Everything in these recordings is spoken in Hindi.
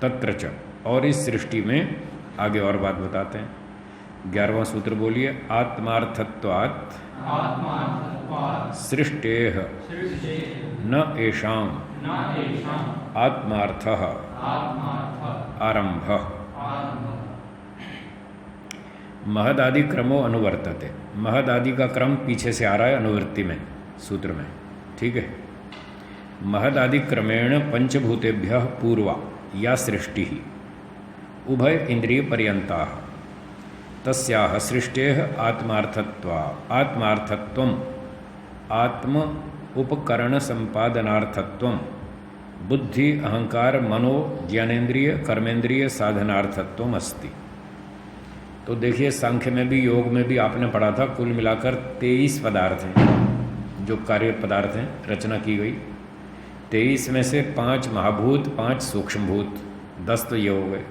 तत्र च, और इस सृष्टि में आगे और बात बताते हैं। 11वां सूत्र बोलिए। आत्मार्थत्वात् सृष्टेह न एषां आत्मार्थः आरंभः महदादि क्रमो अनुवर्तते। महदादि का क्रम पीछे से आ रहा है अनुवृत्ति में, सूत्र में, ठीक है। महदादि क्रमेण पंचभूतेभ्यः पूर्वा या सृष्टि उभय इंद्रिय पर्यंता तस्याः सृष्टेः आत्मार्थत्वम् आत्म उपकरण संपादनार्थत्वम् बुद्धि अहंकार मनो ज्ञानेन्द्रिय कर्मेंद्रिय साधनार्थत्वम् अस्ति। तो देखिए, सांख्य में भी योग में भी आपने पढ़ा था, कुल मिलाकर 23 पदार्थ हैं जो कार्य पदार्थ हैं, रचना की गई। 23 में से 5 महाभूत, 5 सूक्ष्मभूत, 10 तो ये हो गए।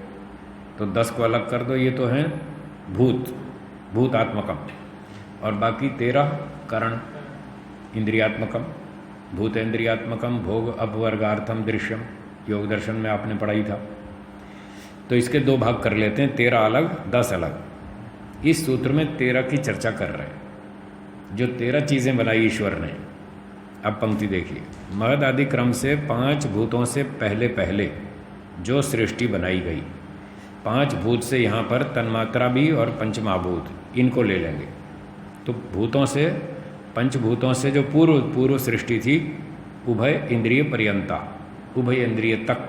तो 10 को अलग कर दो, ये तो हैं भूतात्मकम, और बाकी 13 करण इंद्रियात्मकम, भूतेन्द्रियात्मकम, भोग अपवर्गार्थम दृश्यम, योग दर्शन में आपने पढ़ाई था। तो इसके 2 भाग कर लेते हैं, 13 अलग 10 अलग। इस सूत्र में 13 की चर्चा कर रहे हैं, जो 13 चीज़ें बनाई ईश्वर ने। अब पंक्ति देखिए। महद आदि क्रम से 5 भूतों से पहले पहले जो सृष्टि बनाई गई, 5 भूत से यहाँ पर तन्मात्रा भी और पंचमहाभूत, इनको ले लेंगे। तो भूतों से, पंचभूतों से जो पूर्व सृष्टि थी, उभय इंद्रिय पर्यंता, उभय इंद्रिय तक,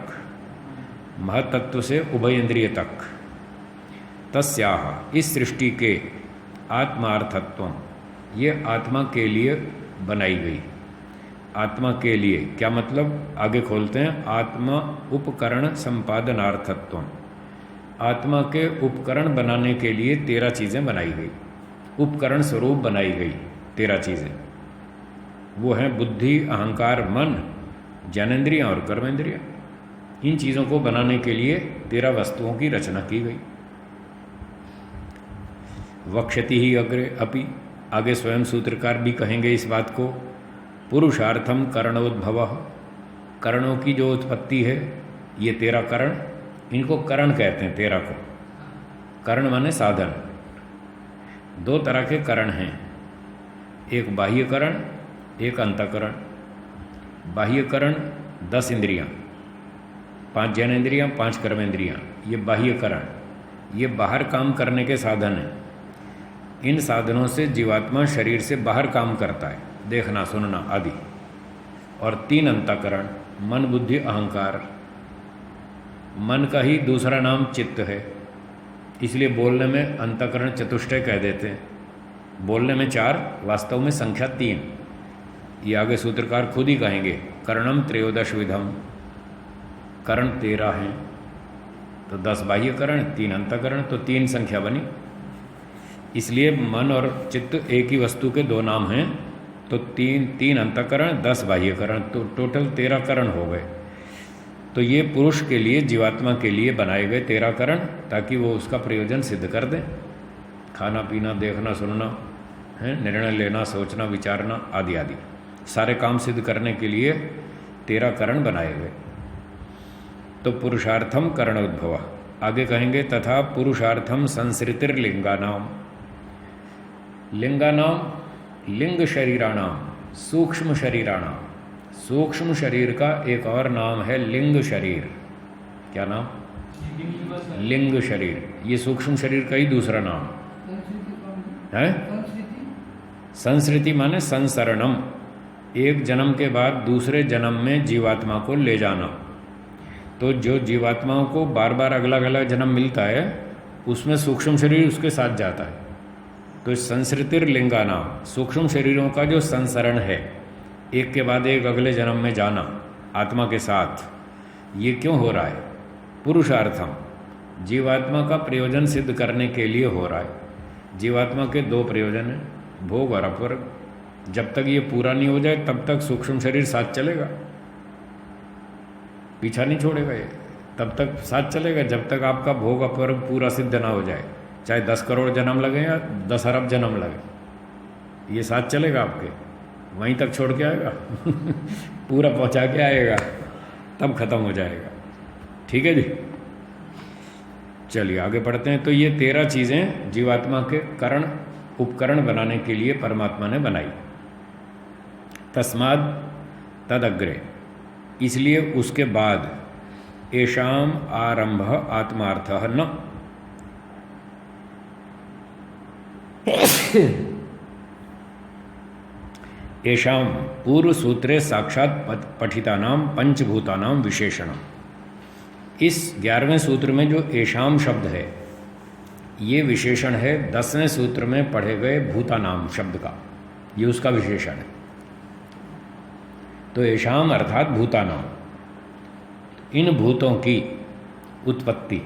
महतत्व से उभय इंद्रिय तक, तस्याह इस सृष्टि के आत्मार्थत्व, ये आत्मा के लिए बनाई गई। आत्मा के लिए क्या मतलब, आगे खोलते हैं। आत्मा उपकरण संपादनार्थत्व, आत्मा के उपकरण बनाने के लिए 13 चीज़ें बनाई गई, उपकरण स्वरूप बनाई गई 13 चीज़ें। वो हैं बुद्धि, अहंकार, मन, ज्ञानेन्द्रियाँ और कर्मेंद्रियाँ। इन चीज़ों को बनाने के लिए 13 वस्तुओं की रचना की गई। वक्ष्यति ही अग्रे अपि, आगे स्वयं सूत्रकार भी कहेंगे इस बात को। पुरुषार्थम करणोद्भव, करणों की जो उत्पत्ति है, ये 13 करण, इनको करण कहते हैं 13 को। करण माने साधन। 2 तरह के करण हैं, एक बाह्यकरण, एक अंतःकरण। बाह्यकरण 10 इंद्रियां, 5 ज्ञानेन्द्रियाँ, 5 कर्मेंद्रियाँ, ये बाह्यकरण, ये बाहर काम करने के साधन हैं। इन साधनों से जीवात्मा शरीर से बाहर काम करता है, देखना सुनना आदि। और 3 अंतःकरण, मन बुद्धि अहंकार। मन का ही दूसरा नाम चित्त है, इसलिए बोलने में अंतःकरण चतुष्टय कह देते हैं। बोलने में 4, वास्तव में संख्या 3। ये आगे सूत्रकार खुद ही कहेंगे। कर्णम त्रयोदश विधम, करण 13 हैं, तो 10 बाह्यकरण, 3 अंतःकरण, तो 3 संख्या बनी। इसलिए मन और चित्त एक ही वस्तु के 2 नाम हैं, तो 3 अंतःकरण, 10 बाह्यकरण, तो टोटल 13 करण हो गए। तो ये पुरुष के लिए, जीवात्मा के लिए बनाए गए 13 करण, ताकि वो उसका प्रयोजन सिद्ध कर दें। खाना पीना, देखना सुनना है, निर्णय लेना, सोचना विचारना आदि आदि सारे काम सिद्ध करने के लिए 13 करण बनाए गए। तो पुरुषार्थम करणोद्भव, आगे कहेंगे तथा पुरुषार्थम संसृतिर्लिंगानाम, लिंगानाम लिंग शरीराणाम, सूक्ष्म शरीराणाम। सूक्ष्म शरीर का एक और नाम है लिंग शरीर। क्या नाम? लिंग शरीर। ये सूक्ष्म शरीर का ही दूसरा नाम है। संसृति माने संसरणम, एक जन्म के बाद दूसरे जन्म में जीवात्मा को ले जाना। तो जो जीवात्माओं को बार बार अलग अलग जन्म मिलता है, उसमें सूक्ष्म शरीर उसके साथ जाता है। तो संसृतिर लिंगाना, सूक्ष्म शरीरों का जो संसरण है, एक के बाद एक अगले जन्म में जाना आत्मा के साथ, ये क्यों हो रहा है? पुरुषार्थम, जीवात्मा का प्रयोजन सिद्ध करने के लिए हो रहा है। जीवात्मा के 2 प्रयोजन हैं, भोग और अपवर्ग। जब तक ये पूरा नहीं हो जाए तब तक सूक्ष्म शरीर साथ चलेगा, पीछा नहीं छोड़ेगा। ये तब तक साथ चलेगा जब तक आपका भोग अपवर्ग पूरा सिद्ध ना हो जाए। चाहे 10 करोड़ जन्म लगे या 10 अरब जन्म लगे, ये साथ चलेगा आपके, वहीं तक छोड़ के आएगा पूरा पहुंचा के आएगा, तब खत्म हो जाएगा। ठीक है जी। चलिए आगे पढ़ते हैं। तो ये 13 चीज़ें जीवात्मा के करण उपकरण बनाने के लिए परमात्मा ने बनाई। तस्माद तदग्रे, इसलिए उसके बाद, येषाम आरंभ आत्मार्थः न, येषाम पूर्व सूत्रे साक्षात पठितानाम पंचभूतानाम विशेषण। इस 11वें सूत्र में जो येषाम शब्द है ये विशेषण है 10वें सूत्र में पढ़े गए भूतानाम शब्द का, ये उसका विशेषण है। तो येषाम अर्थात भूतानाम, इन भूतों की उत्पत्ति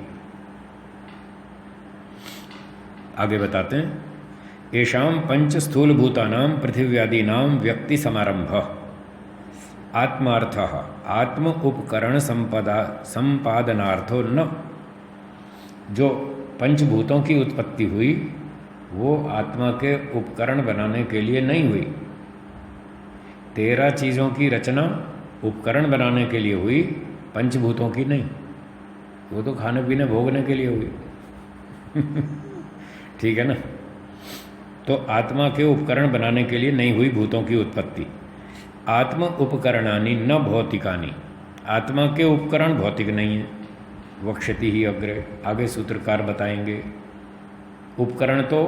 आगे बताते हैं। येषाम पंच स्थूल भूतानाम पृथिव्यादीनाम व्यक्ति समारंभ आत्मार्थः आत्म उपकरण संपादनार्थो न, जो पंचभूतों की उत्पत्ति हुई वो आत्मा के उपकरण बनाने के लिए नहीं हुई। 13 चीज़ों की रचना उपकरण बनाने के लिए हुई, पंचभूतों की नहीं। वो तो खाने पीने भोगने के लिए हुई ठीक है ना। तो आत्मा के उपकरण बनाने के लिए नहीं हुई भूतों की उत्पत्ति। आत्म उपकरणानि न भौतिकानि, आत्मा के उपकरण भौतिक नहीं है। वक्षति ही अग्रे, आगे सूत्रकार बताएंगे। उपकरण तो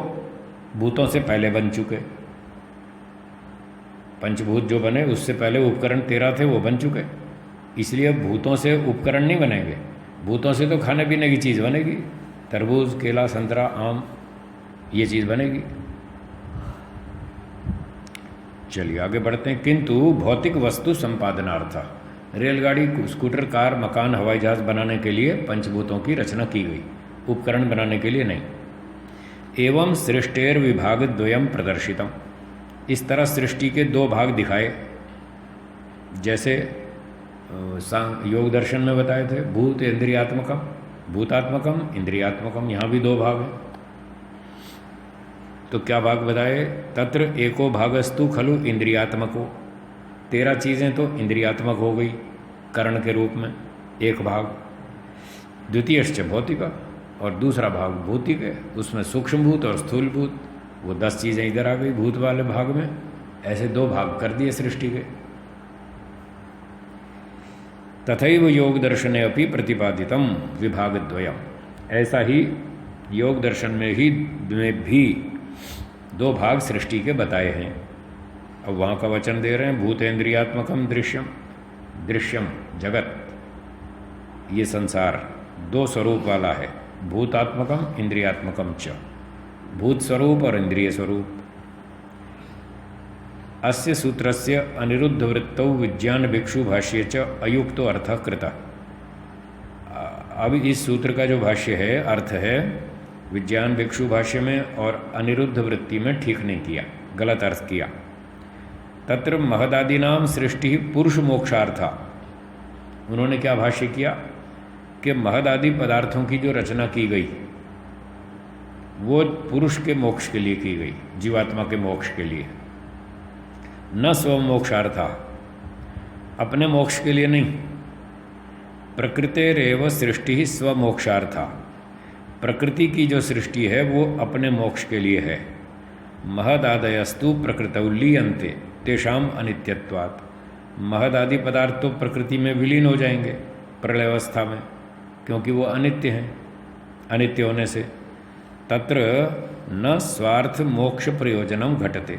भूतों से पहले बन चुके, पंचभूत जो बने उससे पहले उपकरण 13 थे वो बन चुके, इसलिए भूतों से उपकरण नहीं बनेंगे। भूतों से तो खाने पीने की चीज़ बनेगी, तरबूज केला संतरा आम ये चीज़ बनेगी। चलिए आगे बढ़ते हैं। किंतु भौतिक वस्तु संपादनार्थ, रेलगाड़ी स्कूटर कार मकान हवाई जहाज बनाने के लिए पंचभूतों की रचना की गई, उपकरण बनाने के लिए नहीं। एवं सृष्टेर विभाग द्वयम प्रदर्शितम, इस तरह सृष्टि के 2 भाग दिखाए, जैसे योग दर्शन में बताए थे। भूत इंद्रियात्मकम, भूतात्मकम इंद्रियात्मकम, यहाँ भी 2 भाग हैं। तो क्या भाग बताए? तत्र एको भागस्तु खलु इंद्रियात्मको, 13 चीज़ें तो इंद्रियात्मक हो गई करण के रूप में, एक भाग। द्वितीयश्च भौतिका, और दूसरा भाग भौतिक है, उसमें सूक्ष्म भूत और स्थूल भूत, वो 10 चीज़ें इधर आ गई भूत वाले भाग में। ऐसे 2 भाग कर दिए सृष्टि के। तथैव योग दर्शने अपि प्रतिपादितम विभागद्वयम, ऐसा ही योग दर्शन में भी 2 भाग सृष्टि के बताए हैं। अब वहाँ का वचन दे रहे हैं। भूतेन्द्रियात्मकम दृश्यम, दृश्यम जगत, ये संसार 2 स्वरूप वाला है, भूतात्मकम इंद्रियात्मकम च, भूत स्वरूप और इंद्रिय स्वरूप। अस्य सूत्रस्य अनिरुद्ध वृत्तौ विज्ञान भिक्षु भाष्ये च अयुक्तो अर्थः कृतः। अब इस सूत्र का जो भाष्य है, अर्थ है, विज्ञान भिक्षु भाष्य में और अनिरुद्ध वृत्ति में ठीक नहीं किया, गलत अर्थ किया। तत्र महदादीनाम सृष्टि पुरुष मोक्षार्था, उन्होंने क्या भाष्य किया कि महदादि पदार्थों की जो रचना की गई वो पुरुष के मोक्ष के लिए की गई, जीवात्मा के मोक्ष के लिए, न स्व मोक्षार्था, अपने मोक्ष के लिए नहीं। प्रकृतेरेव सृष्टि ही स्व मोक्षार्था, प्रकृति की जो सृष्टि है वो अपने मोक्ष के लिए है। महदादयस्तु प्रकृतौ लीयन्ते तेषाम अनित्यत्वात्, महदादि पदार्थ तो प्रकृति में विलीन हो जाएंगे प्रलय अवस्था में, क्योंकि वो अनित्य हैं। अनित्य होने से तत्र न स्वार्थ मोक्ष प्रयोजनम घटते,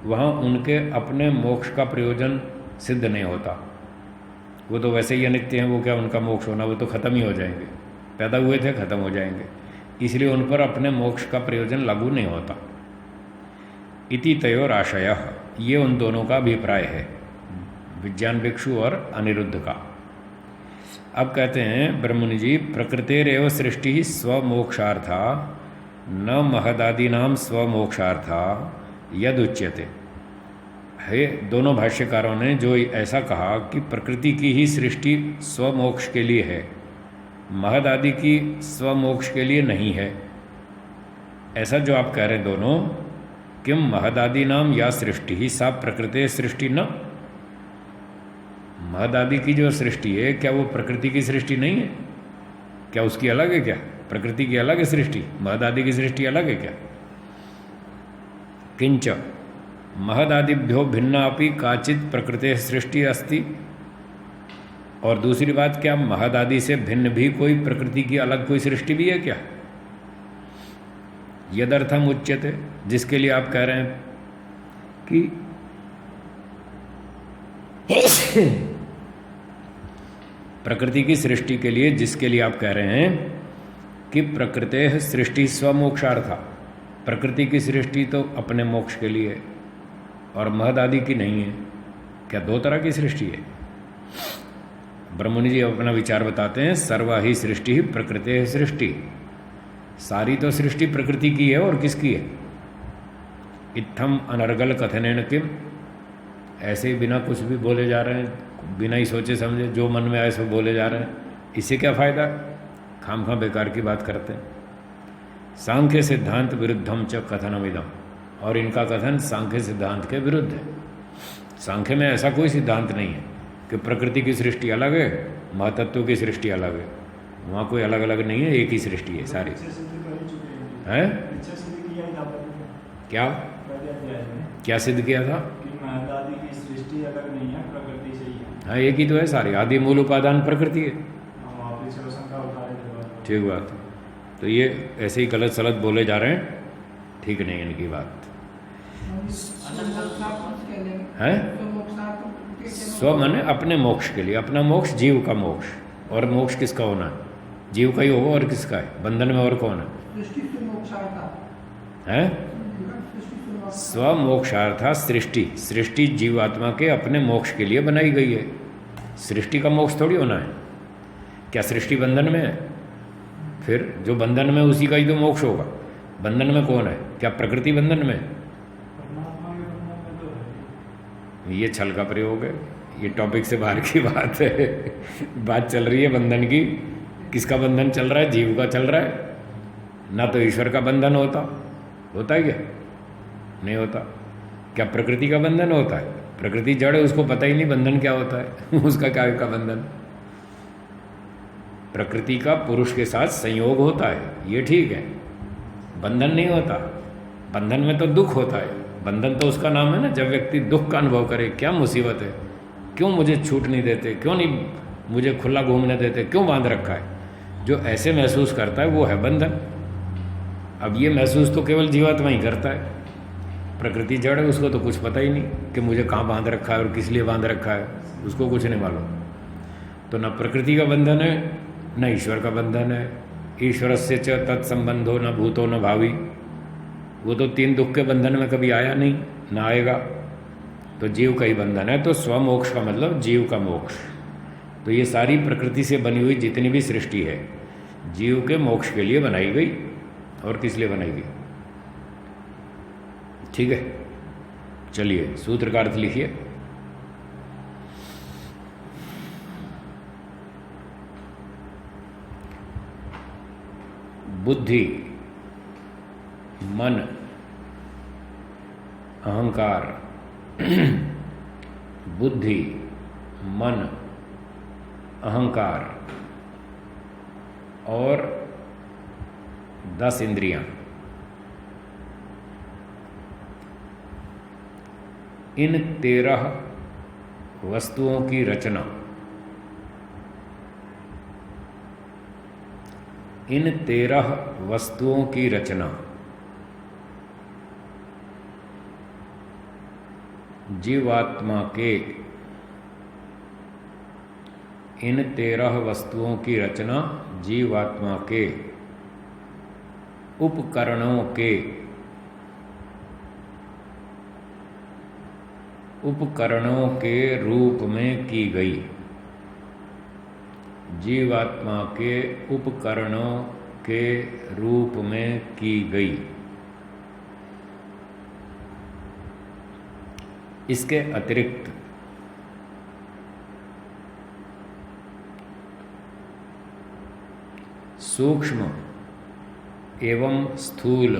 वहाँ उनके अपने मोक्ष का प्रयोजन सिद्ध नहीं होता। वो तो वैसे ही अनित्य हैं, वो क्या उनका मोक्ष होना, वो तो खत्म ही हो जाएंगे, पैदा हुए थे खत्म हो जाएंगे, इसलिए उन पर अपने मोक्ष का प्रयोजन लागू नहीं होता। इति तयोर आशयः, ये उन दोनों का अभिप्राय है, विज्ञान भिक्षु और अनिरुद्ध का। अब कहते हैं ब्रह्मणि जी, प्रकृतेरेव सृष्टि ही स्वमोक्षार्था न महदादीनाम स्वमोक्षार्था यद उच्यते है। दोनों भाष्यकारों ने जो ऐसा कहा कि प्रकृति की ही सृष्टि स्वमोक्ष के लिए है, महदादि की स्वमोक्ष के लिए नहीं है, ऐसा जो आप कह रहे हैं दोनों, किम महदादि नाम या सृष्टि ही सा प्रकृति सृष्टि न, महद आदि की जो सृष्टि है, क्या वो प्रकृति की सृष्टि नहीं है? क्या उसकी अलग है? क्या प्रकृति की अलग है सृष्टि? महद आदि की सृष्टि अलग है क्या? किंच महद आदिभ्यो भिन्ना अपि काचित प्रकृति सृष्टि अस्ति। और दूसरी बात, क्या महद आदि से भिन्न भी कोई प्रकृति की अलग कोई सृष्टि भी है क्या? यदर्थम उच्यते, जिसके लिए आप कह रहे हैं कि प्रकृति की सृष्टि के लिए, जिसके लिए आप कह रहे हैं कि प्रकृते सृष्टि स्वमोक्षार्था, प्रकृति की सृष्टि तो अपने मोक्ष के लिए और महद आदि की नहीं है। क्या दो तरह की सृष्टि है? ब्रह्मणि जी अपना विचार बताते हैं, सर्वा ही सृष्टि ही प्रकृति सृष्टि, सारी तो सृष्टि प्रकृति की है और किसकी है? इत्थम अनर्गल कथनेन किम, ऐसे ही बिना कुछ भी बोले जा रहे हैं, बिना ही सोचे समझे जो मन में आए सो बोले जा रहे हैं, इससे क्या फायदा? खामखा बेकार की बात करते हैं। सांख्य सिद्धांत विरुद्धम च कथनमिदम, और इनका कथन सांख्य सिद्धांत के विरुद्ध है। सांख्य में ऐसा कोई सिद्धांत नहीं है कि प्रकृति की सृष्टि अलग है, महतत्व की सृष्टि अलग है। वहाँ कोई अलग अलग नहीं है, एक ही सृष्टि है सारी। हैं? क्या क्या सिद्ध किया था? आदि की सृष्टि अलग नहीं है, प्रकृति से ही है। हाँ, एक ही तो है सारी, आदि मूल उपादान प्रकृति है। ठीक बात है। तो ये ऐसे ही गलत सलत बोले जा रहे हैं, ठीक नहीं है इनकी बात। है स्व माने अपने मोक्ष के लिए, अपना मोक्ष जीव का मोक्ष, और मोक्ष किसका होना है? जीव का ही होगा, और किसका है? बंधन में और कौन है? स्व मोक्षार्था सृष्टि, सृष्टि जीवात्मा के अपने मोक्ष के लिए बनाई गई है। सृष्टि का मोक्ष थोड़ी होना है। क्या सृष्टि बंधन में है? फिर जो बंधन में उसी का ही तो मोक्ष होगा। बंधन में कौन है? क्या प्रकृति बंधन में? ये छल का प्रयोग है, ये टॉपिक से बाहर की बात है। बात चल रही है बंधन की। किसका बंधन चल रहा है? जीव का चल रहा है ना। तो ईश्वर का बंधन होता है क्या? नहीं होता। क्या प्रकृति का बंधन होता है? प्रकृति जड़ है, उसको पता ही नहीं बंधन क्या होता है। उसका क्या का बंधन? प्रकृति का पुरुष के साथ संयोग होता है, ये ठीक है, बंधन नहीं होता। बंधन में तो दुख होता है। बंधन तो उसका नाम है ना, जब व्यक्ति दुख का अनुभव करे, क्या मुसीबत है, क्यों मुझे छूट नहीं देते, क्यों नहीं मुझे खुला घूमने देते, क्यों बांध रखा है, जो ऐसे महसूस करता है वो है बंधन। अब ये महसूस तो केवल जीवात्मा ही करता है। प्रकृति जड़ है, उसको तो कुछ पता ही नहीं कि मुझे कहाँ बांध रखा है और किस लिए बांध रखा है, उसको कुछ नहीं मालूम। तो न प्रकृति का बंधन है, न ईश्वर का बंधन है। ईश्वर से च तत्संबंधो न भूतो न भावी, वो तो तीन दुख के बंधन में कभी आया नहीं, न आएगा। तो जीव का ही बंधन है। तो स्वमोक्ष का मतलब जीव का मोक्ष। तो ये सारी प्रकृति से बनी हुई जितनी भी सृष्टि है, जीव के मोक्ष के लिए बनाई गई। और किस लिए बनाई गई? ठीक है, चलिए सूत्र का अर्थ लिखिए। बुद्धि, मन, अहंकार, बुद्धि, मन, अहंकार और 10 इंद्रियां, इन 13 वस्तुओं की रचना, इन 13 वस्तुओं की रचना जीवात्मा के, इन 13 वस्तुओं की रचना जीवात्मा के उपकरणों के रूप में की गई। जीवात्मा के उपकरणों के रूप में की गई। इसके अतिरिक्त सूक्ष्म एवं स्थूल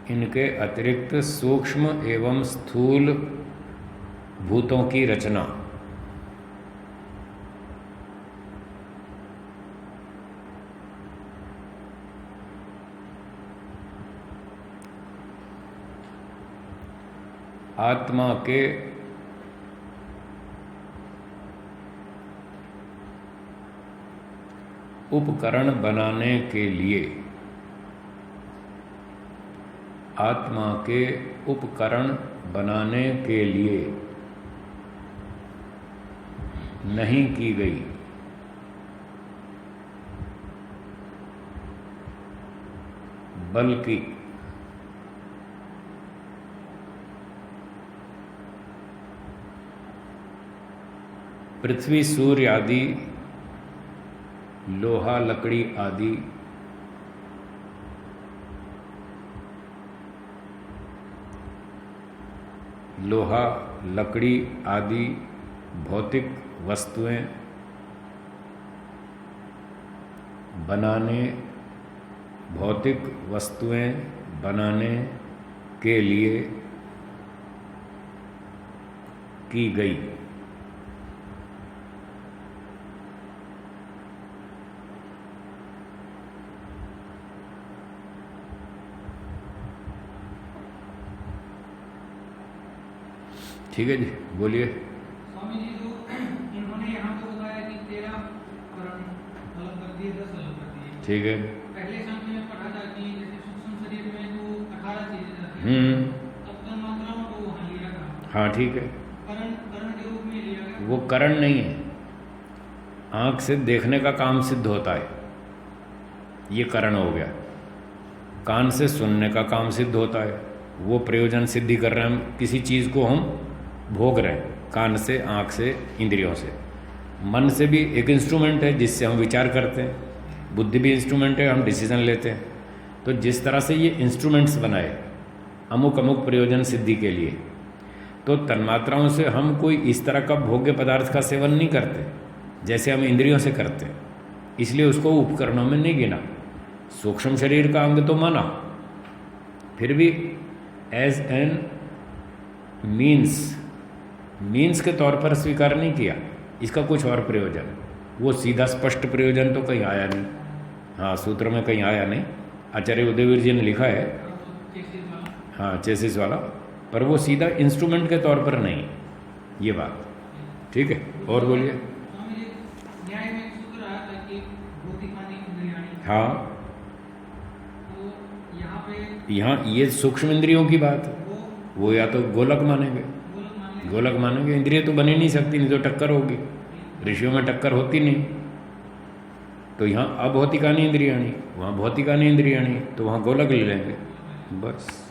इनके अतिरिक्त सूक्ष्म एवं स्थूल भूतों की रचना। आत्मा के उपकरण बनाने के लिए, आत्मा के उपकरण बनाने के लिए नहीं की गई, बल्कि पृथ्वी सूर्य आदि, लोहा लकड़ी आदि लोहा लकड़ी आदि भौतिक वस्तुएं बनाने, भौतिक वस्तुएं बनाने के लिए की गई। ठीक है जी, बोलिए। स्वामी जी, जो इन्होंने यहाँ तो बताया कि 13 करण अलग कर दिए, 10 अलग कर दिए। ठीक है। पहले शाम में पढ़ा था कि जैसे सूक्ष्म शरीर में जो 18 चीजें रहती हैं, तब तन्मात्राओं को वहाँ लिया था। हाँ ठीक है। करण करण के रूप में लिया गया। वो करण नहीं है, आंख से देखने का काम सिद्ध होता है, ये करण हो गया। कान से सुनने का काम सिद्ध होता है, वो प्रयोजन सिद्धि कर रहे हैं, हम किसी चीज़ को हम भोग रहे हैं, कान से, आँख से, इंद्रियों से। मन से भी एक इंस्ट्रूमेंट है जिससे हम विचार करते हैं, बुद्धि भी इंस्ट्रूमेंट है, हम डिसीजन लेते हैं। तो जिस तरह से ये इंस्ट्रूमेंट्स बनाए अमुक अमुक प्रयोजन सिद्धि के लिए, तो तन्मात्राओं से हम कोई इस तरह का भोग्य पदार्थ का सेवन नहीं करते जैसे हम इंद्रियों से करते हैं, इसलिए उसको उपकरणों में नहीं गिना। सूक्ष्म शरीर का अंग तो माना, फिर भी एज एन मीन्स के तौर पर स्वीकार नहीं किया, इसका कुछ और प्रयोजन, वो सीधा स्पष्ट प्रयोजन तो कहीं आया नहीं। हाँ, सूत्र में कहीं आया नहीं, आचार्य उदयवीर जी ने लिखा है, हाँ चेसिस वाला, पर वो सीधा इंस्ट्रूमेंट के तौर पर नहीं, ये बात ठीक है। और बोलिए। न्याय में सूत्र आया था कि भौतिकानि इंद्रियाणि। हाँ, तो यहाँ पे यहाँ ये सूक्ष्म इंद्रियों की बात है, वो या तो गोलक मानेंगे, गोलक मानेंगे, इंद्रिय तो बनी नहीं सकती, नहीं तो टक्कर होगी, ऋषियों में टक्कर होती नहीं। तो यहाँ अभौतिकानि इंद्रियाणि, वहाँ भौतिकानि इंद्रियाणि, तो वहाँ गोलक ले लेंगे बस।